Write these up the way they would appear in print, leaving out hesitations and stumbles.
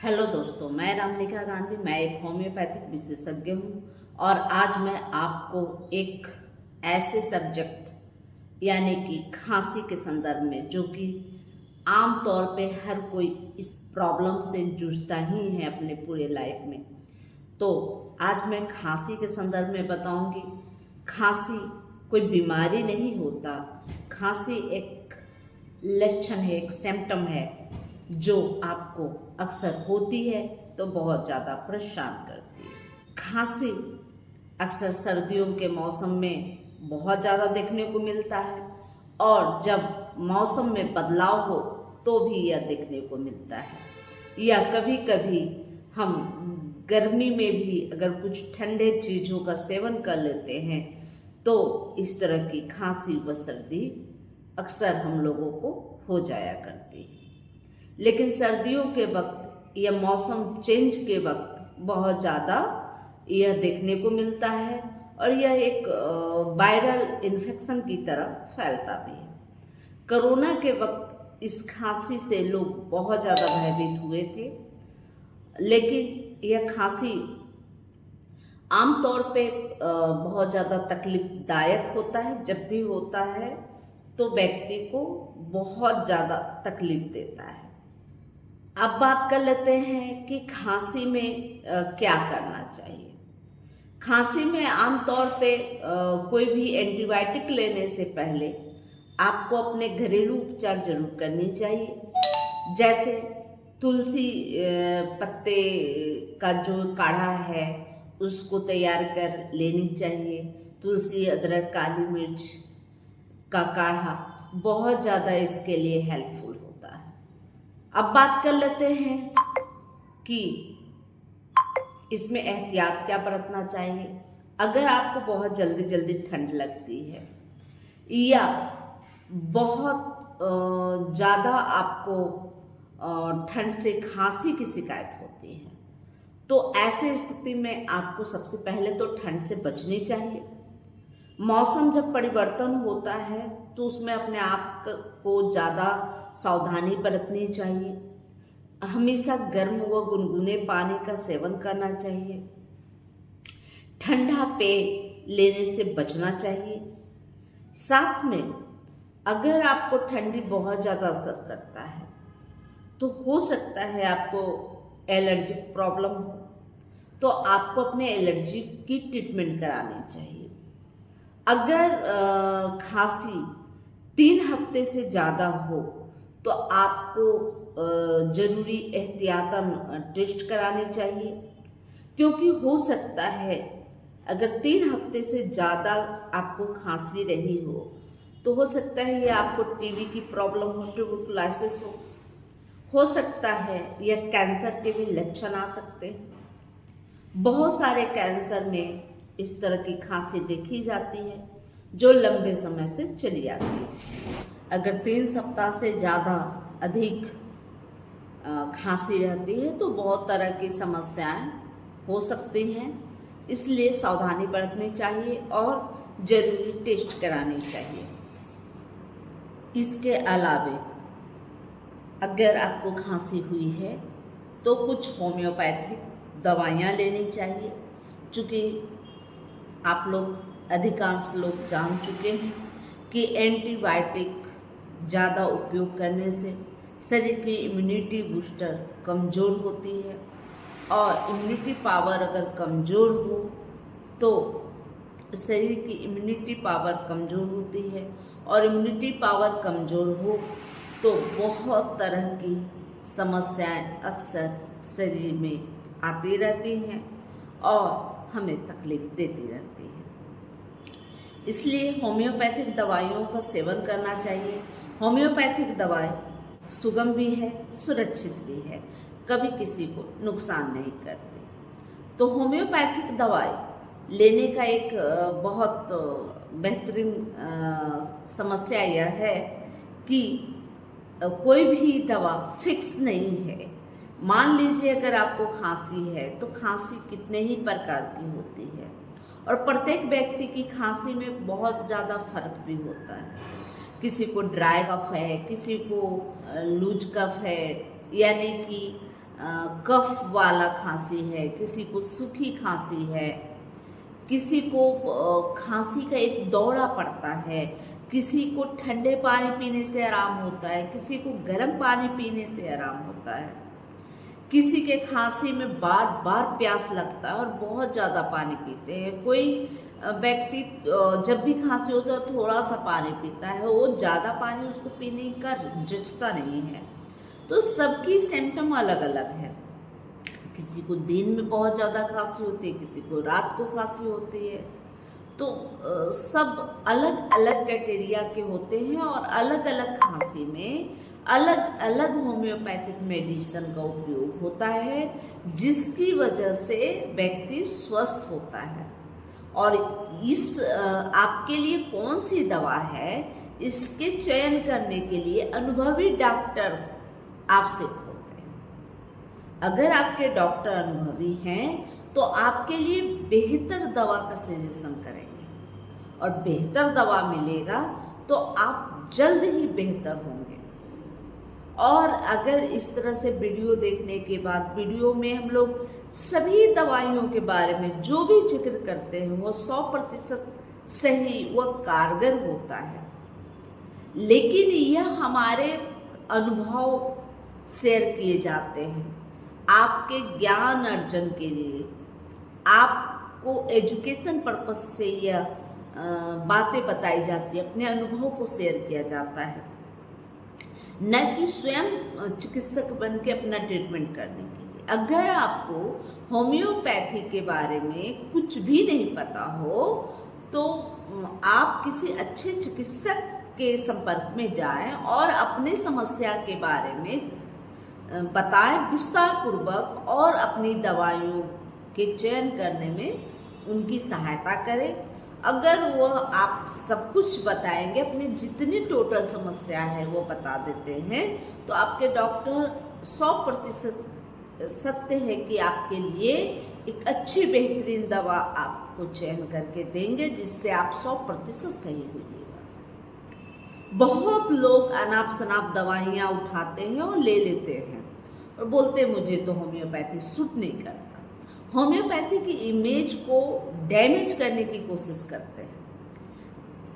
Hello दोस्तों, मैं रामनिका गांधी। मैं एक होम्योपैथिक विशेषज्ञ हूँ और आज मैं आपको एक ऐसे सब्जेक्ट यानी कि खांसी के संदर्भ में, जो कि आम तौर पे हर कोई इस प्रॉब्लम से जूझता ही है अपने पूरे लाइफ में, तो आज मैं खांसी के संदर्भ में बताऊंगी। खांसी कोई बीमारी नहीं होता। खांसी एक लक्षण है, एक सिम्टम है जो आपको अक्सर होती है तो बहुत ज़्यादा परेशान करती है। खांसी अक्सर सर्दियों के मौसम में बहुत ज़्यादा देखने को मिलता है और जब मौसम में बदलाव हो तो भी यह देखने को मिलता है, या कभी कभी हम गर्मी में भी अगर कुछ ठंडे चीज़ों का सेवन कर लेते हैं तो इस तरह की खांसी व सर्दी अक्सर हम लोगों को हो जाया करती है। लेकिन सर्दियों के वक्त या मौसम चेंज के वक्त बहुत ज़्यादा यह देखने को मिलता है और यह एक वायरल इन्फेक्शन की तरह फैलता भी है। कोरोना के वक्त इस खांसी से लोग बहुत ज़्यादा भयभीत हुए थे, लेकिन यह खांसी आमतौर पे बहुत ज़्यादा तकलीफदायक होता है। जब भी होता है तो व्यक्ति को बहुत ज़्यादा तकलीफ देता है। अब बात कर लेते हैं कि खांसी में क्या करना चाहिए। खांसी में आमतौर पे कोई भी एंटीबायोटिक लेने से पहले आपको अपने घरेलू उपचार जरूर करनी चाहिए। जैसे तुलसी पत्ते का जो काढ़ा है उसको तैयार कर लेनी चाहिए। तुलसी, अदरक, काली मिर्च का काढ़ा बहुत ज़्यादा इसके लिए हेल्पफुल होता है। अब बात कर लेते हैं कि इसमें एहतियात क्या बरतना चाहिए। अगर आपको बहुत जल्दी जल्दी ठंड लगती है या बहुत ज़्यादा आपको ठंड से खांसी की शिकायत होती है तो ऐसे स्थिति में आपको सबसे पहले तो ठंड से बचनी चाहिए। मौसम जब परिवर्तन होता है तो उसमें अपने आप को ज़्यादा सावधानी बरतनी चाहिए। हमेशा गर्म व गुनगुने पानी का सेवन करना चाहिए। ठंडा पेय लेने से बचना चाहिए। साथ में अगर आपको ठंडी बहुत ज़्यादा असर करता है तो हो सकता है आपको एलर्जिक प्रॉब्लम हो, तो आपको अपने एलर्जी की ट्रीटमेंट करानी चाहिए। अगर खांसी 3 हफ्ते से ज़्यादा हो तो आपको ज़रूरी एहतियातन टेस्ट कराने चाहिए, क्योंकि हो सकता है अगर 3 हफ्ते से ज़्यादा आपको खांसी रही हो तो सकता है ये आपको टीबी की प्रॉब्लम हो, ट्यूबरकुलोसिस हो सकता है यह कैंसर के भी लक्षण आ सकते हैं। बहुत सारे कैंसर में इस तरह की खांसी देखी जाती है जो लंबे समय से चली आती है। अगर 3 सप्ताह से ज़्यादा अधिक खांसी रहती है तो बहुत तरह की समस्याएं हो सकती हैं, इसलिए सावधानी बरतनी चाहिए और जरूरी टेस्ट करानी चाहिए। इसके अलावे अगर आपको खांसी हुई है तो कुछ होम्योपैथिक दवाइयाँ लेनी चाहिए। चूँकि आप लोग अधिकांश लोग जान चुके हैं कि एंटीबायोटिक ज़्यादा उपयोग करने से शरीर की इम्यूनिटी बूस्टर कमज़ोर होती है और इम्यूनिटी पावर अगर कमज़ोर हो तो शरीर की इम्यूनिटी पावर कमज़ोर होती है और इम्यूनिटी पावर कमज़ोर हो तो बहुत तरह की समस्याएं अक्सर शरीर में आती रहती हैं और हमें तकलीफ देती रहती है। इसलिए होम्योपैथिक दवाइयों का सेवन करना चाहिए। होम्योपैथिक दवाई सुगम भी है, सुरक्षित भी है, कभी किसी को नुकसान नहीं करती। तो होम्योपैथिक दवाई लेने का एक बहुत बेहतरीन समस्या यह है कि कोई भी दवा फिक्स नहीं है। मान लीजिए अगर आपको खांसी है तो खांसी कितने ही प्रकार की होती है और प्रत्येक व्यक्ति की खांसी में बहुत ज़्यादा फर्क भी होता है। किसी को ड्राई कफ है, किसी को लूज कफ है, यानी कि कफ वाला खांसी है, किसी को सूखी खांसी है, किसी को खांसी का एक दौरा पड़ता है, किसी को ठंडे पानी पीने से आराम होता है, किसी को गर्म पानी पीने से आराम होता है, किसी के खांसी में बार बार प्यास लगता है और बहुत ज़्यादा पानी पीते हैं। कोई व्यक्ति जब भी खांसी होता है थोड़ा सा पानी पीता है, वो ज़्यादा पानी उसको पीने का जचता नहीं है। तो सबकी सिम्टम अलग अलग है। किसी को दिन में बहुत ज़्यादा खांसी होती है, किसी को रात को खांसी होती है। तो सब अलग अलग कैटेरिया के होते हैं और अलग अलग खांसी में अलग अलग होम्योपैथिक मेडिसिन का उपयोग होता है, जिसकी वजह से व्यक्ति स्वस्थ होता है। और इस आपके लिए कौन सी दवा है, इसके चयन करने के लिए अनुभवी डॉक्टर आपसे होते हैं। अगर आपके डॉक्टर अनुभवी हैं तो आपके लिए बेहतर दवा का सजेशन करेंगे और बेहतर दवा मिलेगा तो आप जल्द ही बेहतर होंगे। और अगर इस तरह से वीडियो देखने के बाद, वीडियो में हम लोग सभी दवाइयों के बारे में जो भी जिक्र करते हैं वो 100% सही व कारगर होता है, लेकिन यह हमारे अनुभव शेयर किए जाते हैं आपके ज्ञान अर्जन के लिए। आपको एजुकेशन पर्पस से यह बातें बताई जाती है, अपने अनुभव को शेयर किया जाता है, न कि स्वयं चिकित्सक बन के अपना ट्रीटमेंट करने के लिए। अगर आपको होम्योपैथी के बारे में कुछ भी नहीं पता हो तो आप किसी अच्छे चिकित्सक के संपर्क में जाएं और अपनी समस्या के बारे में बताएं विस्तार पूर्वक, और अपनी दवाइयों के चयन करने में उनकी सहायता करें। अगर वह आप सब कुछ बताएंगे, अपनी जितनी टोटल समस्या है वो बता देते हैं, तो आपके डॉक्टर 100% सत्य है कि आपके लिए एक अच्छी बेहतरीन दवा आपको चयन करके देंगे, जिससे आप 100% सही होइएगा। बहुत लोग अनाप शनाप दवाइयाँ उठाते हैं और ले लेते हैं और बोलते हैं मुझे तो होम्योपैथी सूट नहीं करता। होम्योपैथी की इमेज को डैमेज करने की कोशिश करते हैं।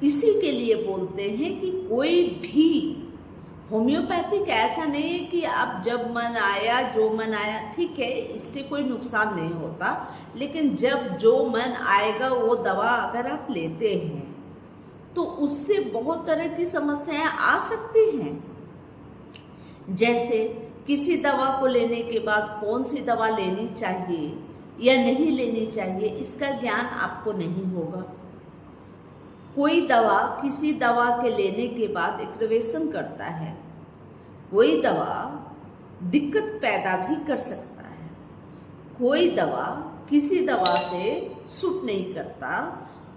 इसी के लिए बोलते हैं कि कोई भी होम्योपैथिक ऐसा नहीं है कि आप जब मन आया जो मन आया, ठीक है, इससे कोई नुकसान नहीं होता, लेकिन जब जो मन आएगा वो दवा अगर आप लेते हैं तो उससे बहुत तरह की समस्याएं आ सकती हैं। जैसे किसी दवा को लेने के बाद कौन सी दवा लेनी चाहिए या नहीं लेनी चाहिए, इसका ज्ञान आपको नहीं होगा। कोई दवा किसी दवा के लेने के बाद एक्टिवेशन करता है, कोई दवा दिक्कत पैदा भी कर सकता है, कोई दवा किसी दवा से सूट नहीं करता,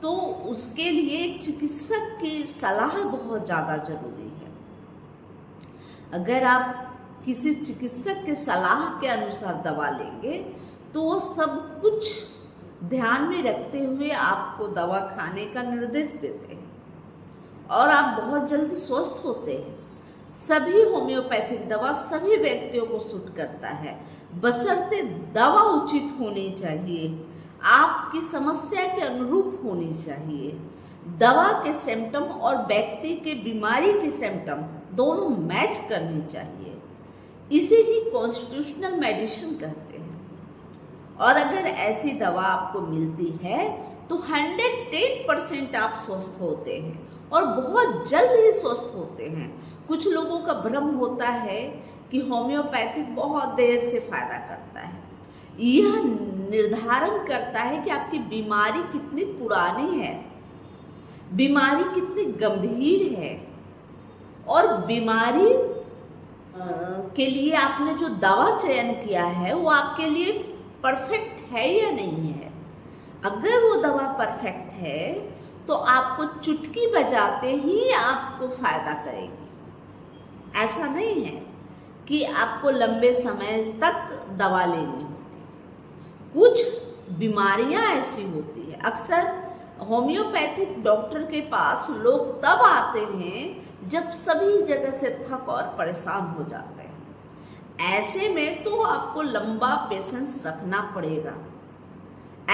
तो उसके लिए एक चिकित्सक की सलाह बहुत ज़्यादा जरूरी है। अगर आप किसी चिकित्सक के सलाह के अनुसार दवा लेंगे तो वो सब कुछ ध्यान में रखते हुए आपको दवा खाने का निर्देश देते हैं और आप बहुत जल्दी स्वस्थ होते हैं। सभी होम्योपैथिक दवा सभी व्यक्तियों को सूट करता है, बशर्ते दवा उचित होनी चाहिए, आपकी समस्या के अनुरूप होनी चाहिए। दवा के सिम्टम और व्यक्ति के बीमारी के सिम्टम दोनों मैच करनी चाहिए। इसे ही कॉन्स्टिट्यूशनल मेडिसिन कहते हैं। और अगर ऐसी दवा आपको मिलती है तो 110% आप स्वस्थ होते हैं और बहुत जल्द ही स्वस्थ होते हैं। कुछ लोगों का भ्रम होता है कि होम्योपैथिक बहुत देर से फायदा करता है। यह निर्धारण करता है कि आपकी बीमारी कितनी पुरानी है, बीमारी कितनी गंभीर है, और बीमारी के लिए आपने जो दवा चयन किया है वो आपके लिए परफेक्ट है या नहीं है। अगर वो दवा परफेक्ट है तो आपको चुटकी बजाते ही आपको फायदा करेगी। ऐसा नहीं है कि आपको लंबे समय तक दवा लेनी होगी। कुछ बीमारियां ऐसी होती है, अक्सर होम्योपैथिक डॉक्टर के पास लोग तब आते हैं जब सभी जगह से थक और परेशान हो जाते हैं। ऐसे में तो आपको लंबा पेशेंस रखना पड़ेगा।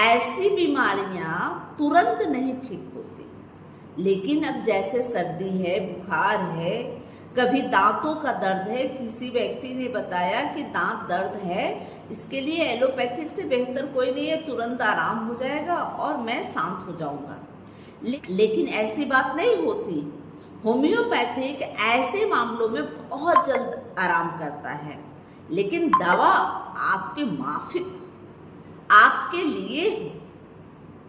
ऐसी बीमारियां तुरंत नहीं ठीक होती, लेकिन अब जैसे सर्दी है, बुखार है, कभी दांतों का दर्द है, किसी व्यक्ति ने बताया कि दांत दर्द है, इसके लिए एलोपैथिक से बेहतर कोई नहीं है, तुरंत आराम हो जाएगा और मैं शांत हो जाऊंगा। लेकिन ऐसी बात नहीं होती। होम्योपैथिक ऐसे मामलों में बहुत जल्द आराम करता है, लेकिन दवा आपके माफिक आपके लिए,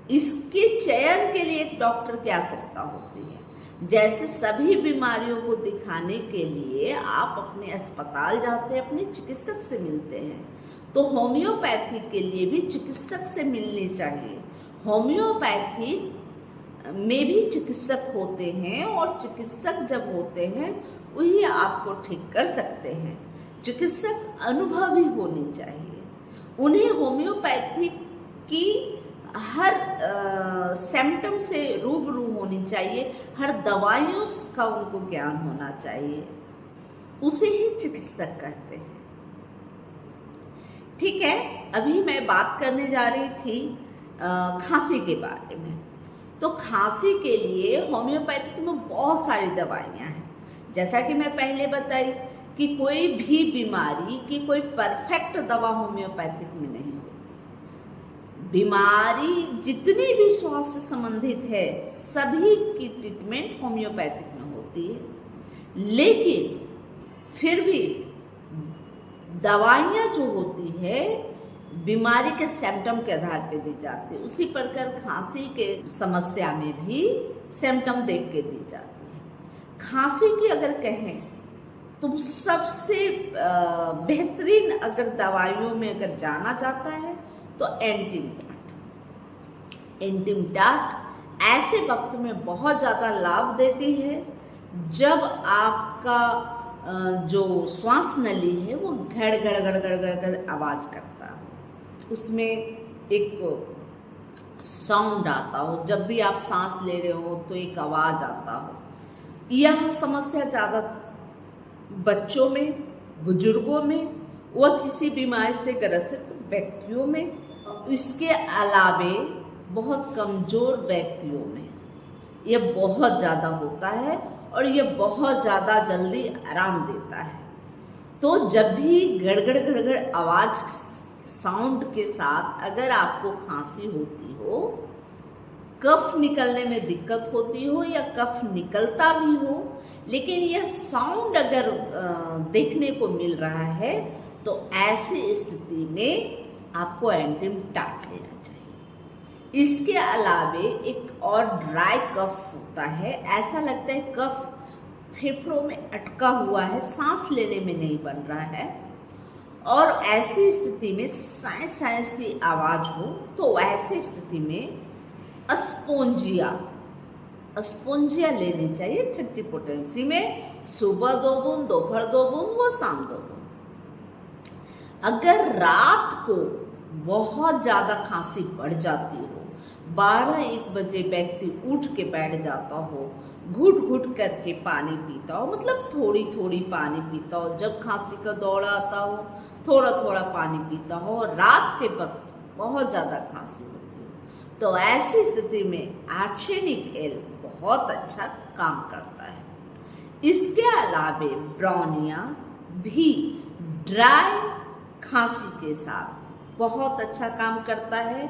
इसके चयन के लिए एक डॉक्टर की आवश्यकता होती है। जैसे सभी बीमारियों को दिखाने के लिए आप अपने अस्पताल जाते हैं, अपने चिकित्सक से मिलते हैं, तो होम्योपैथी के लिए भी चिकित्सक से मिलनी चाहिए। होम्योपैथी में भी चिकित्सक होते हैं और चिकित्सक जब होते हैं वही आपको ठीक कर सकते हैं। चिकित्सक अनुभवी होनी चाहिए, उन्हें होम्योपैथी की हर सिम्टम से रूबरू होनी चाहिए, हर दवाइयों का उनको ज्ञान होना चाहिए, उसे ही चिकित्सक कहते हैं। ठीक है, अभी मैं बात करने जा रही थी खांसी के बारे में। तो खांसी के लिए होम्योपैथिक में बहुत सारी दवाइयाँ हैं। जैसा कि मैं पहले बताई कि कोई भी बीमारी की कोई परफेक्ट दवा होम्योपैथिक में नहीं होती। बीमारी जितनी भी स्वास्थ्य से संबंधित है सभी की ट्रीटमेंट होम्योपैथिक में होती है, लेकिन फिर भी दवाइयाँ जो होती है बीमारी के सिम्टम के आधार पर दी जाती है। उसी प्रकार खांसी के समस्या में भी सिम्टम देख के दी जाती है। खांसी की अगर कहें तो सबसे बेहतरीन अगर दवाइयों में अगर जाना जाता है तो एंटीमटाट ऐसे वक्त में बहुत ज़्यादा लाभ देती है जब आपका जो श्वास नली है वो घड़ घड़ घड़ घड़ घड़ घड़ आवाज़ करता है, उसमें एक साउंड आता हो, जब भी आप सांस ले रहे हो तो एक आवाज़ आता हो। यह समस्या ज़्यादा बच्चों में, बुजुर्गों में व किसी बीमारी से ग्रसित व्यक्तियों में, इसके अलावे बहुत कमज़ोर व्यक्तियों में यह बहुत ज़्यादा होता है और यह बहुत ज़्यादा जल्दी आराम देता है। तो जब भी गड़गड़ गड़गड़ आवाज़ साउंड के साथ अगर आपको खांसी होती हो, कफ निकलने में दिक्कत होती हो या कफ निकलता भी हो, लेकिन यह साउंड अगर देखने को मिल रहा है तो ऐसी स्थिति में आपको एंटीमटाट लेना चाहिए। इसके अलावे एक और ड्राई कफ होता है, ऐसा लगता है कफ फेफड़ों में अटका हुआ है, सांस लेने में नहीं बन रहा है, और ऐसी स्थिति में साय साय सी आवाज़ हो, तो ऐसी स्थिति में अस्पोंजिया लेनी चाहिए 30 पोटेंसी में, सुबह 2 बूंद, दोपहर 2 बूंद व शाम 2 बूंद। अगर रात को बहुत ज़्यादा खांसी बढ़ जाती हो, 12-1 बजे व्यक्ति उठ के बैठ जाता हो, घुट घुट करके पानी पीता हो, मतलब थोड़ी थोड़ी पानी पीता हो, जब खांसी का दौर आता हो थोड़ा थोड़ा पानी पीता हो, और रात के वक्त बहुत ज़्यादा खांसी होती हो, तो ऐसी स्थिति में आर्सेनिक एल बहुत अच्छा काम करता है। इसके अलावे ब्रोनिया भी ड्राई खांसी के साथ बहुत अच्छा काम करता है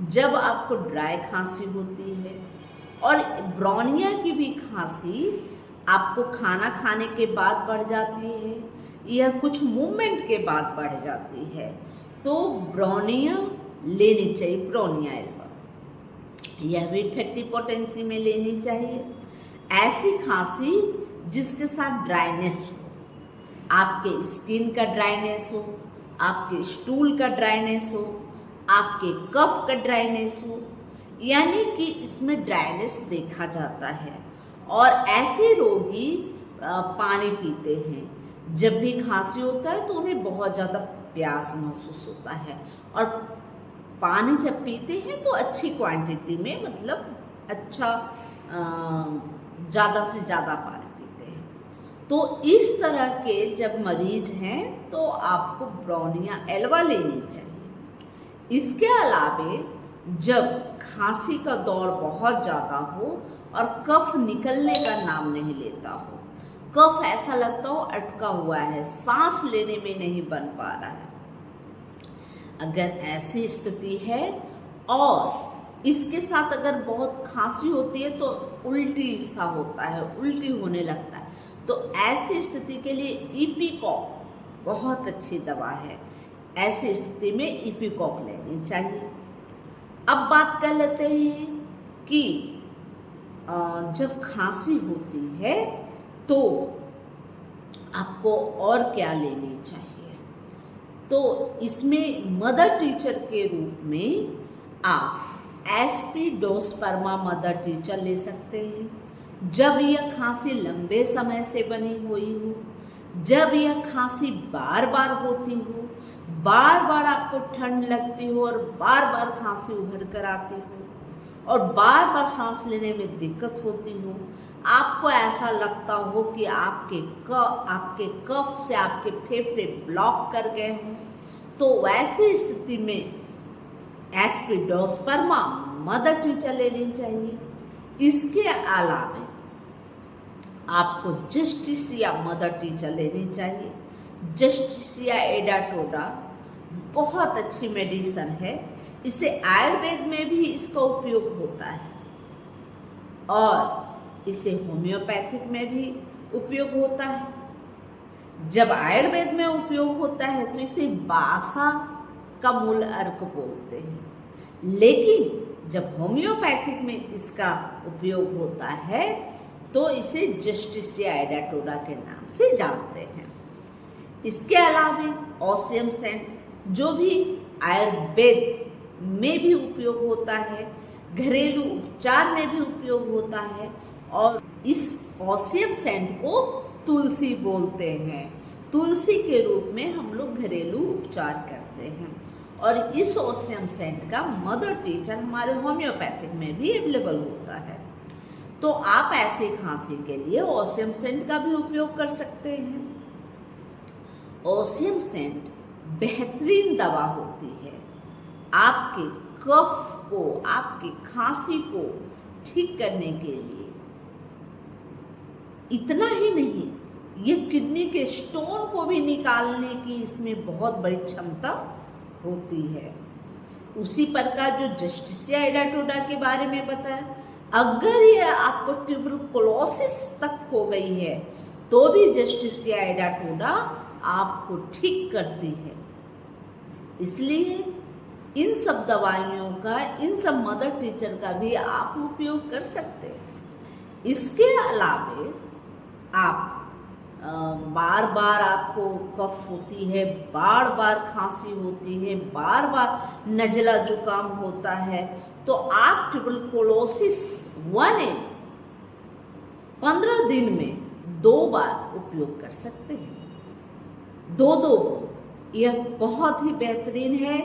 जब आपको ड्राई खांसी होती है, और ब्रोनिया की भी खांसी आपको खाना खाने के बाद बढ़ जाती है या कुछ मूवमेंट के बाद बढ़ जाती है, तो ब्रोनिया लेनी चाहिए, ब्रोनिया एल्बा, यह भी 30 पोटेंसी में लेनी चाहिए। ऐसी खांसी जिसके साथ ड्राइनेस हो, आपके स्किन का ड्राइनेस हो, आपके स्टूल का ड्राइनेस हो, आपके कफ का ड्राइनेस हो, यानी कि इसमें ड्राइनेस देखा जाता है, और ऐसे रोगी पानी पीते हैं। जब भी खांसी होता है तो उन्हें बहुत ज़्यादा प्यास महसूस होता है, और पानी जब पीते हैं तो अच्छी क्वांटिटी में, मतलब अच्छा ज़्यादा से ज़्यादा पानी पीते हैं, तो इस तरह के जब मरीज हैं तो आपको ब्रोनिया एल्वा लेनी चाहिए। इसके अलावे जब खांसी का दौर बहुत ज़्यादा हो और कफ निकलने का नाम नहीं लेता हो, कफ ऐसा लगता हो अटका हुआ है, सांस लेने में नहीं बन पा रहा है, अगर ऐसी स्थिति है और इसके साथ अगर बहुत खांसी होती है तो उल्टी सा होता है, उल्टी होने लगता है, तो ऐसी स्थिति के लिए इपीकॉक बहुत अच्छी दवा है। ऐसी स्थिति में इपीकॉक लेनी चाहिए। अब बात कर लेते हैं कि जब खांसी होती है तो आपको और क्या लेनी चाहिए। तो इसमें मदर टीचर के रूप में आप एस्पिडोस्पर्मा मदर टीचर ले सकते हैं। जब यह खांसी लंबे समय से बनी हुई हो, जब यह खांसी बार बार होती हो, बार बार आपको ठंड लगती हो और बार बार खांसी उभर कर आती हो और बार बार सांस लेने में दिक्कत होती हो, आपको ऐसा लगता हो कि आपके कफ से आपके फेफड़े ब्लॉक कर गए हों, तो वैसी स्थिति में एस्पिडोस्पर्मा मदर टीचर लेनी चाहिए। इसके अलावे आपको जस्टिसिया मदर टीचर लेनी चाहिए। जस्टिसिया एडाटोडा बहुत अच्छी मेडिसिन है, इसे आयुर्वेद में भी इसका उपयोग होता है और इसे होम्योपैथिक में भी उपयोग होता है। जब आयुर्वेद में उपयोग होता है तो इसे बासा का मूल अर्क बोलते हैं, लेकिन जब होम्योपैथिक में इसका उपयोग होता है तो इसे जस्टिसिया एडाटोडा के नाम से जानते हैं। इसके अलावा ऑसियम सेंट जो भी आयुर्वेद में भी उपयोग होता है, घरेलू उपचार में भी उपयोग होता है, और इस ऑसियम सेंट को तुलसी बोलते हैं। तुलसी के रूप में हम लोग घरेलू उपचार करते हैं और इस ऑसियम सेंट का मदर टीचर हमारे होम्योपैथिक में भी अवेलेबल होता है। तो आप ऐसे खांसी के लिए ऑसियम सेंट का भी उपयोग कर सकते हैं। ऑसियम सेंट बेहतरीन दवा होती है आपके कफ को, आपकी खांसी को ठीक करने के लिए। इतना ही नहीं, ये किडनी के स्टोन को भी निकालने की इसमें बहुत बड़ी क्षमता होती है। उसी प्रकार जो जस्टिसिया एडाटोडा के बारे में बताया, अगर ये आपको ट्यूबरकुलोसिस तक हो गई है तो भी जस्टिसिया एडाटोडा आपको ठीक करती है। इसलिए इन सब दवाइयों का, इन सब मदर टीचर का भी आप उपयोग कर सकते हैं। इसके अलावे आप बार बार आपको कफ होती है, बार बार खांसी होती है, बार बार नजला जुकाम होता है, तो आप ट्यूबरकुलोसिस 1 15 दिन में 2 बार उपयोग कर सकते हैं। 2 यह बहुत ही बेहतरीन है।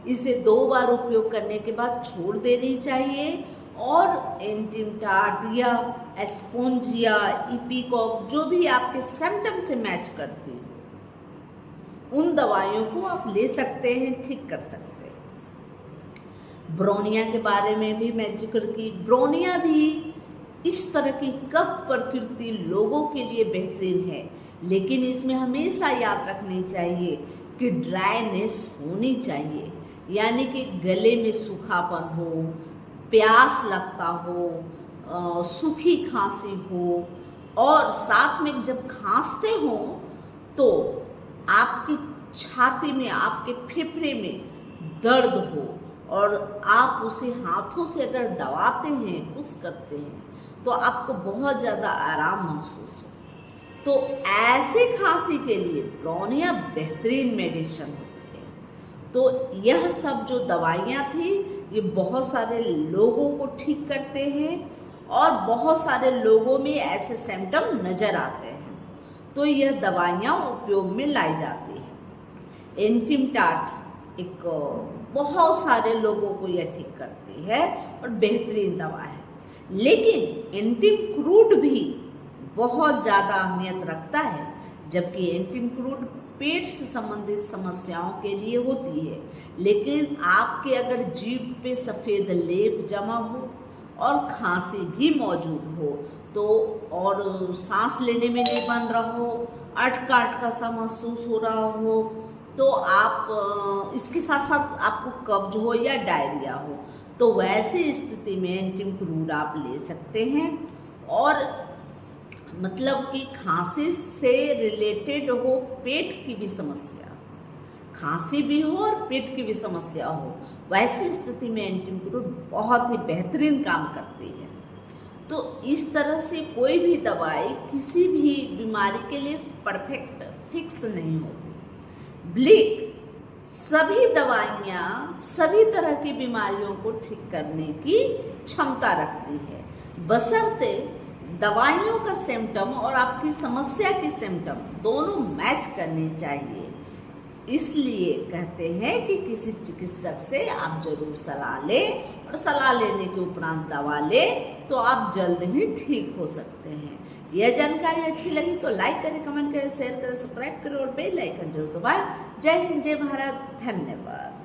इसे 2 बार उपयोग करने के बाद छोड़ देनी चाहिए और एंटिमटाट या एस्पोंजिया, इपीकॉक जो भी आपके सिम्टम से मैच करती हो, उन दवाइयों को आप ले सकते हैं, ठीक कर सकते हैं। ब्रोनिया के बारे में भी मैं जिक्र की। ब्रोनिया भी इस तरह की कफ प्रकृति लोगों के लिए बेहतरीन है, लेकिन इसमें हमेशा याद रखनी चाहिए कि ड्राइनेस होनी चाहिए, यानी कि गले में सूखापन हो, प्यास लगता हो, सूखी खांसी हो, और साथ में जब खांसते हो तो आपकी छाती में, आपके फेफड़े में दर्द हो और आप उसे हाथों से अगर दबाते हैं, कुछ करते हैं, तो आपको बहुत ज़्यादा आराम महसूस हो। तो ऐसे खांसी के लिए ब्रोनिया बेहतरीन मेडिसिन होती है। तो यह सब जो दवाइयाँ थी, ये बहुत सारे लोगों को ठीक करते हैं और बहुत सारे लोगों में ऐसे सिम्टम नज़र आते हैं, तो यह दवाइयाँ उपयोग में लाई जाती है। एंटिमटाट एक बहुत सारे लोगों को यह ठीक करती है और बेहतरीन दवा है, लेकिन एंटिमक्रूड भी बहुत ज़्यादा अहमियत रखता है, जबकि एंटीक्रूड पेट से संबंधित समस्याओं के लिए होती है। लेकिन आपके अगर जीभ पे सफ़ेद लेप जमा हो और खांसी भी मौजूद हो तो, और सांस लेने में नहीं बन रहा हो, अटका अटका सा महसूस हो रहा हो, तो आप इसके साथ साथ आपको कब्ज हो या डायरिया हो, तो वैसी स्थिति में एंटीक्रूड आप ले सकते हैं। और मतलब कि खांसी से रिलेटेड हो, पेट की भी समस्या, खांसी भी हो और पेट की भी समस्या हो, वैसी स्थिति में एंटीक्रूड बहुत ही बेहतरीन काम करती है। तो इस तरह से कोई भी दवाई किसी भी बीमारी के लिए परफेक्ट फिक्स नहीं होती। ब्लिक सभी दवाइयाँ सभी तरह की बीमारियों को ठीक करने की क्षमता रखती है, बशर्ते दवाइयों का सिम्टम और आपकी समस्या की सिम्टम दोनों मैच करने चाहिए। इसलिए कहते हैं कि किसी चिकित्सक से आप जरूर सलाह लें, और सलाह लेने के उपरांत दवा लें तो आप जल्द ही ठीक हो सकते हैं। यह जानकारी अच्छी लगी तो लाइक करें, कमेंट करें, शेयर करें, सब्सक्राइब करें और बेल आइकन जरूर दबाएं। जय हिंद, जय भारत, धन्यवाद।